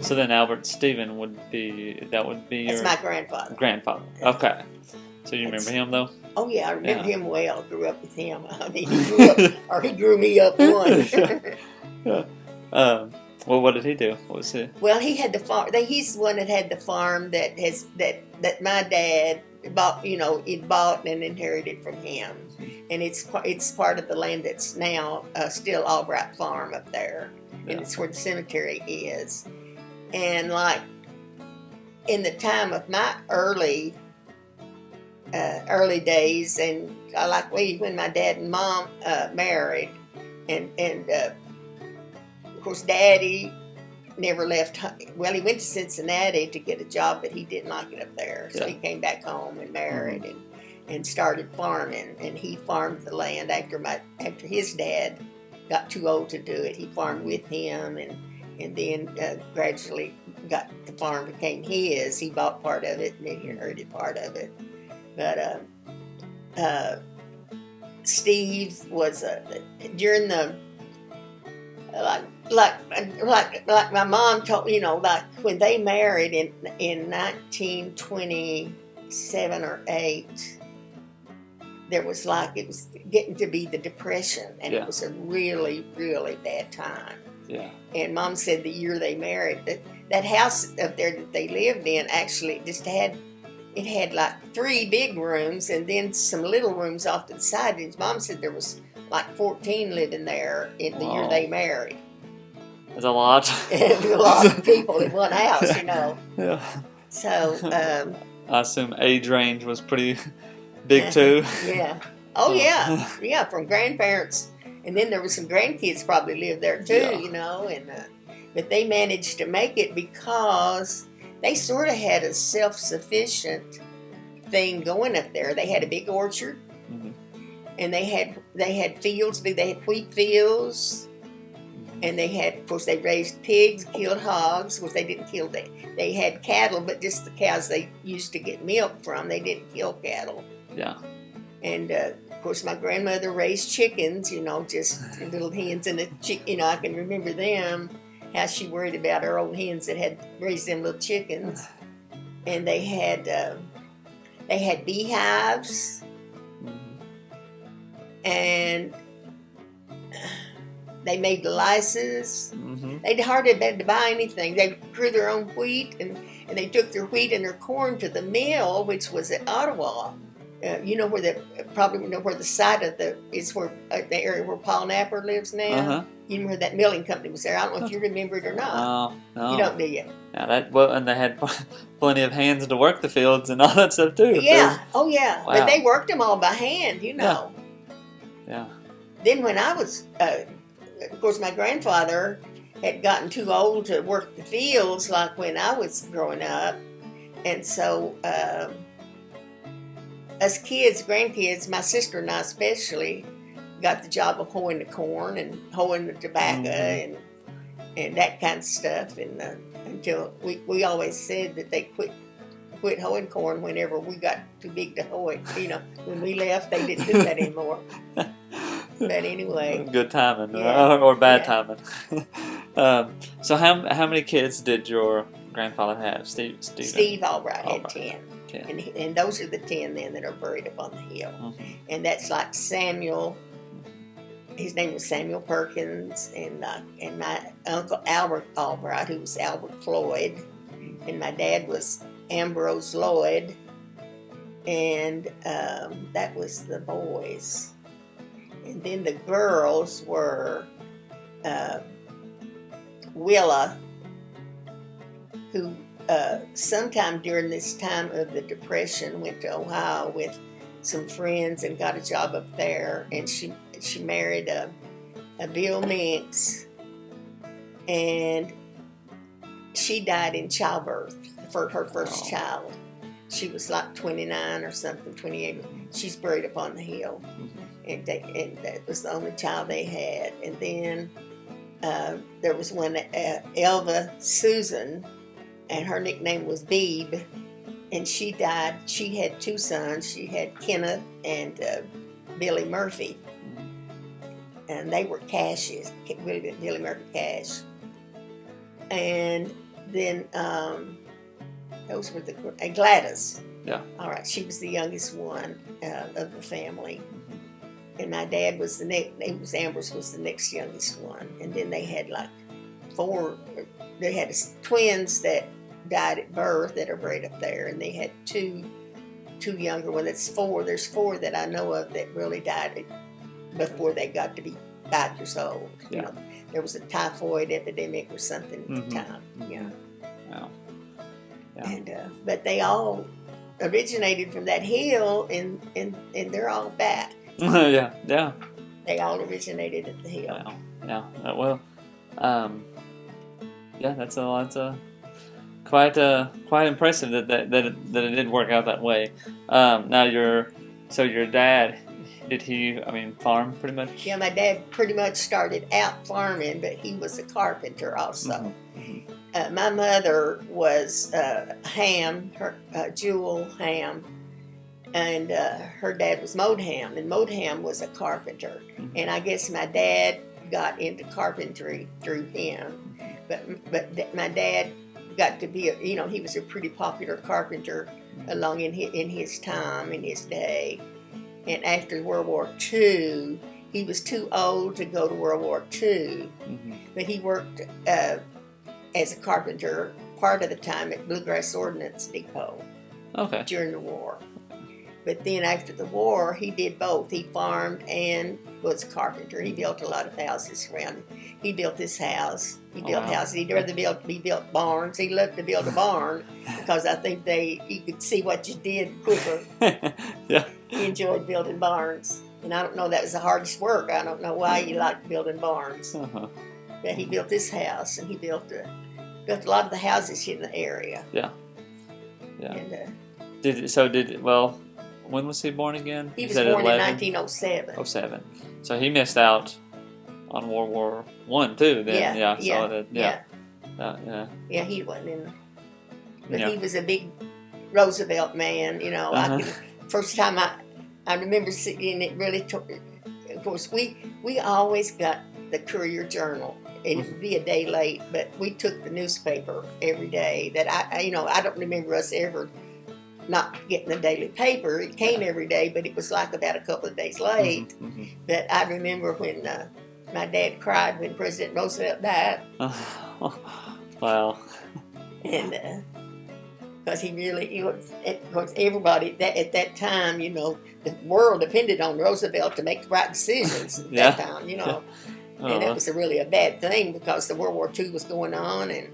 So then Albert Stephen would be That's your my grandfather. grandfather. Okay. So you remember him though? Oh yeah, I remember him well. Grew up with him. I mean, he grew me up one. Yeah. Well, what did he do? What was he? Well, he had the farm. He's the one that had the farm that my dad bought. He bought and inherited from him, and it's part of the land that's now still Albright Farm up there, and it's where the cemetery is. And like in the time of my early days, and like when my dad and mom married, and of course Daddy never left. Well, he went to Cincinnati to get a job, but he didn't like it up there, so he came back home and married and started farming. And he farmed the land after his dad got too old to do it. He farmed with him, and then gradually the farm became his. He bought part of it, and then he inherited part of it. But Steve was during the like my mom told, like when they married in 1927 or 8, there was it was getting to be the Depression, and it was a really, really bad time. Yeah. And Mom said the year they married, that house up there that they lived in actually just had like 3 big rooms and then some little rooms off to the side. And Mom said there was like 14 living there in the year they married. That's a lot. A lot of people in one house, Yeah. So, I assume age range was pretty big too. Yeah. Oh yeah. Yeah, from grandparents. And then there were some grandkids probably lived there too, but they managed to make it because they sort of had a self-sufficient thing going up there. They had a big orchard, and they had fields. They had wheat fields, and they had, of course, they raised pigs, killed hogs. Of course, they didn't kill they had cattle, but just the cows they used to get milk from. They didn't kill cattle. Yeah. And of course, my grandmother raised chickens. Just little hens and I can remember them. How she worried about her old hens that had raised them little chickens. And they had beehives, and they made lices. They hardly had to buy anything. They grew their own wheat, and they took their wheat and their corn to the mill, which was at Ottawa. Where where the site of the area where Paul Napper lives now. You remember that milling company was there? I don't know if you remember it or not. No. You don't, do you? Yeah, and they had plenty of hands to work the fields and all that stuff too. Yeah. Oh yeah. Wow. But they worked them all by hand. Yeah. Then when I was, of course, my grandfather had gotten too old to work the fields like when I was growing up, and so. Us kids, grandkids, my sister and I especially, got the job of hoeing the corn and hoeing the tobacco and that kind of stuff. And until we always said that they quit hoeing corn whenever we got too big to hoe it. When we left, they didn't do that anymore. But anyway, good timing or bad timing. So how many kids did your grandfather have? Steve Albright had 10. And those are the 10 then that are buried up on the hill. And that's like Samuel. His name was Samuel Perkins, and my uncle Albert Albright, who was Albert Floyd, and my dad was Ambrose Lloyd, and that was the boys. And then the girls were Willa, who sometime during this time of the Depression went to Ohio with some friends and got a job up there, and she married a Bill Minks, and she died in childbirth for her first child. She was like 29 or something, 28. She's buried up on the hill, and that was the only child they had. And then there was one, Elva Susan, and her nickname was Beebe, and she died. She had 2 sons. She had Kenneth and Billy Murphy, and they were Cashes, Billy Murphy Cash. And then those were Gladys. Yeah. All right, she was the youngest one of the family, and my dad was Amber's was the next youngest one, and then they had like four. They had twins that died at birth that are bred up there, and they had two younger ones. That's four. There's four that I know of that really died before they got to be 5 years old. Yeah. You know, there was a typhoid epidemic or something at the time. Yeah. Wow. Yeah. And but they all originated from that hill, and they're all back. Yeah. Yeah. They all originated at the hill. Wow. Yeah. Well. Yeah. That's a lot. Quite impressive that it did work out that way. Now your dad, did he, farm pretty much? Yeah, my dad pretty much started out farming, but he was a carpenter also. Mm-hmm. My mother was Ham, Jewel Ham, and her dad was Modham, and Modham was a carpenter. Mm-hmm. And I guess my dad got into carpentry through him, but my dad got to be, he was a pretty popular carpenter along in his time, in his day. And after World War II, he was too old to go to World War II, but he worked as a carpenter part of the time at Bluegrass Ordnance Depot during the war. But then after the war, he did both. He farmed and was a carpenter. He built a lot of houses around him. He built this house. He built houses. He built barns. He loved to build a barn because I think you could see what you did quicker. Yeah. He enjoyed building barns. And I don't know, that was the hardest work. I don't know why he liked building barns. But he built this house, and he built a lot of the houses in the area. Yeah. Yeah. And, when was he born again? He was born in 1907. 07. So he missed out on World War I too. Then Yeah, he wasn't in. But he was a big Roosevelt man. First time I remember seeing it really. Of course, we always got the Courier Journal. And it would be a day late, but we took the newspaper every day. That I don't remember us ever not getting the daily paper. It came every day, but it was like about a couple of days late. But I remember when my dad cried when President Roosevelt died. Wow. And because he really, of course, everybody at that time, the world depended on Roosevelt to make the right decisions at that time, And it was really a bad thing because the World War II was going on, and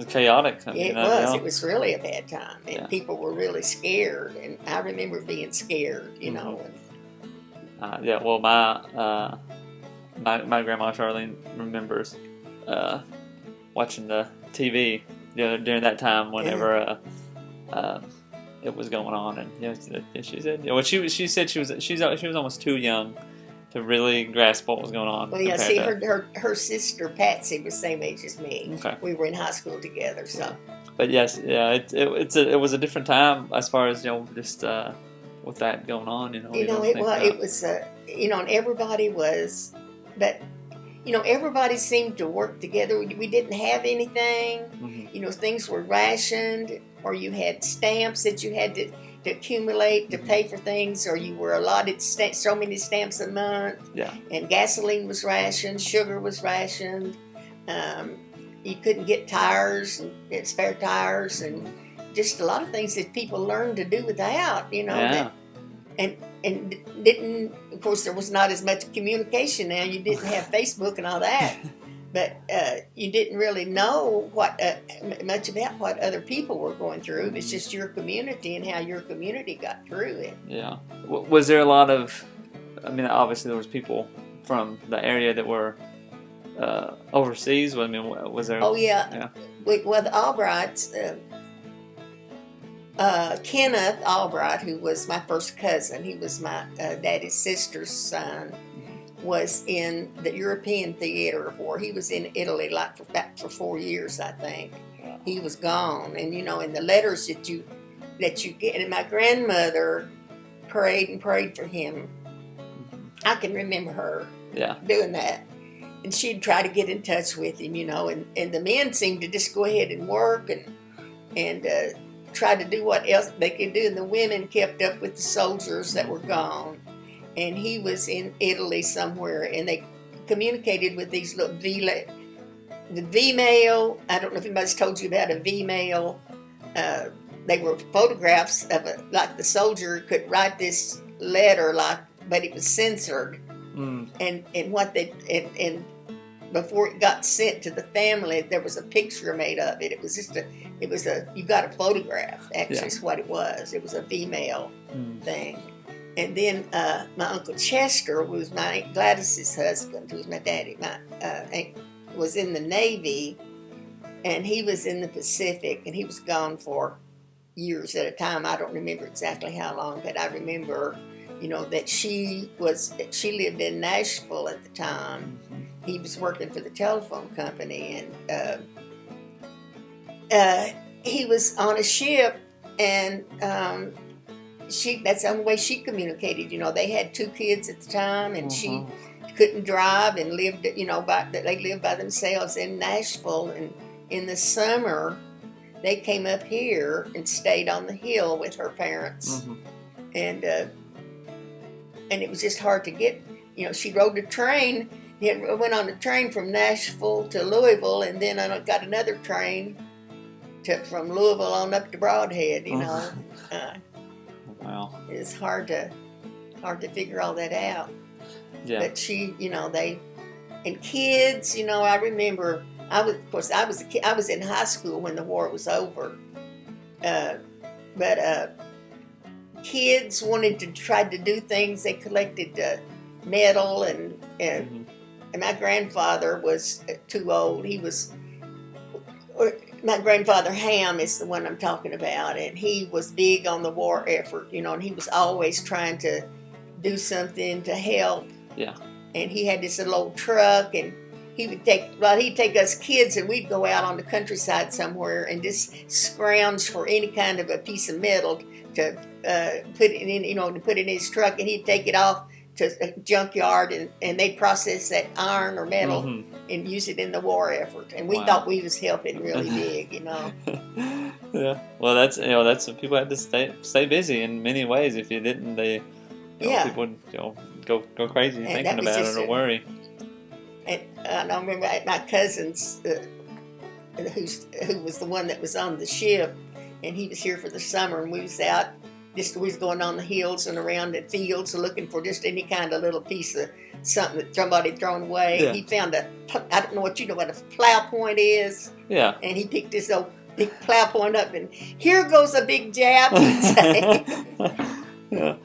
chaotic. It was really a bad time, and people were really scared, and I remember being scared, Well, my grandma Charlene remembers watching the TV during that time whenever it was going on, and she said, she said she was almost too young to really grasp what was going on. Well, yeah, see, her sister Patsy was the same age as me. Okay. We were in high school together, so. Yeah. But yes, it was a different time as far as just with that going on. It was and everybody was, but everybody seemed to work together. We didn't have anything. Things were rationed, or you had stamps that you had to accumulate to pay for things, or you were allotted so many stamps a month. Yeah. And gasoline was rationed, sugar was rationed. You couldn't get tires and spare tires, and just a lot of things that people learned to do without. Yeah. And didn't. Of course, there was not as much communication now. You didn't have Facebook and all that. But you didn't really know much about what other people were going through. It was just your community and how your community got through it. Yeah. Was there a lot of? Obviously there was people from the area that were overseas. Was there? Oh yeah. Well, the Albrights, Kenneth Albright, who was my first cousin, he was my daddy's sister's son, was in the European theater he was in Italy for 4 years, I think. Wow. He was gone, and and the letters that you get, and my grandmother prayed for him. I can remember her doing that. and she'd try to get in touch with him, and the men seemed to just go ahead and work and try to do what else they could do, and the women kept up with the soldiers that were gone. And he was in Italy somewhere, and they communicated with these little the V-mail. I don't know if anybody's told you about a V-mail. They were photographs of it, like the soldier could write this letter, but it was censored. And what and before it got sent to the family, there was a picture made of it. It was just you got a photograph. Actually, is what it was. It was a V-mail thing. And then my Uncle Chester, who was my Aunt Gladys's husband, who was my daddy, was in the Navy, and he was in the Pacific, and he was gone for years at a time. I don't remember exactly how long, but I remember, that she lived in Nashville at the time. He was working for the telephone company, and he was on a ship, and that's the only way she communicated. They had 2 kids at the time, and she couldn't drive and lived, they lived by themselves in Nashville. And in the summer, they came up here and stayed on the hill with her parents. And it was just hard to get, she rode a train, went on a train from Nashville to Louisville, and then I got another train from Louisville on up to Broadhead, Wow. It's hard to figure all that out. Yeah. But she, and kids, I remember I was a kid. I was in high school when the war was over. But kids wanted to try to do things. They collected metal, and my grandfather was too old. My grandfather Ham is the one I'm talking about, and he was big on the war effort, and he was always trying to do something to help. Yeah. And he had this little old truck, and he'd take us kids, and we'd go out on the countryside somewhere and just scrounge for any kind of a piece of metal to put it in, to put it in his truck, and he'd take it off to a junkyard, and they'd process that iron or metal and use it in the war effort. And we thought we was helping really big, Yeah. Well, that's what people had to stay busy in many ways. If you didn't, people would go crazy thinking about it or worry. And I remember my cousins, who was the one that was on the ship, and he was here for the summer, and we was out. We was going on the hills and around the fields looking for just any kind of little piece of something that somebody had thrown away. Yeah. He found I don't know what a plow point is. Yeah. And he picked this old big plow point up, and here goes a big jab, he'd say. Yeah.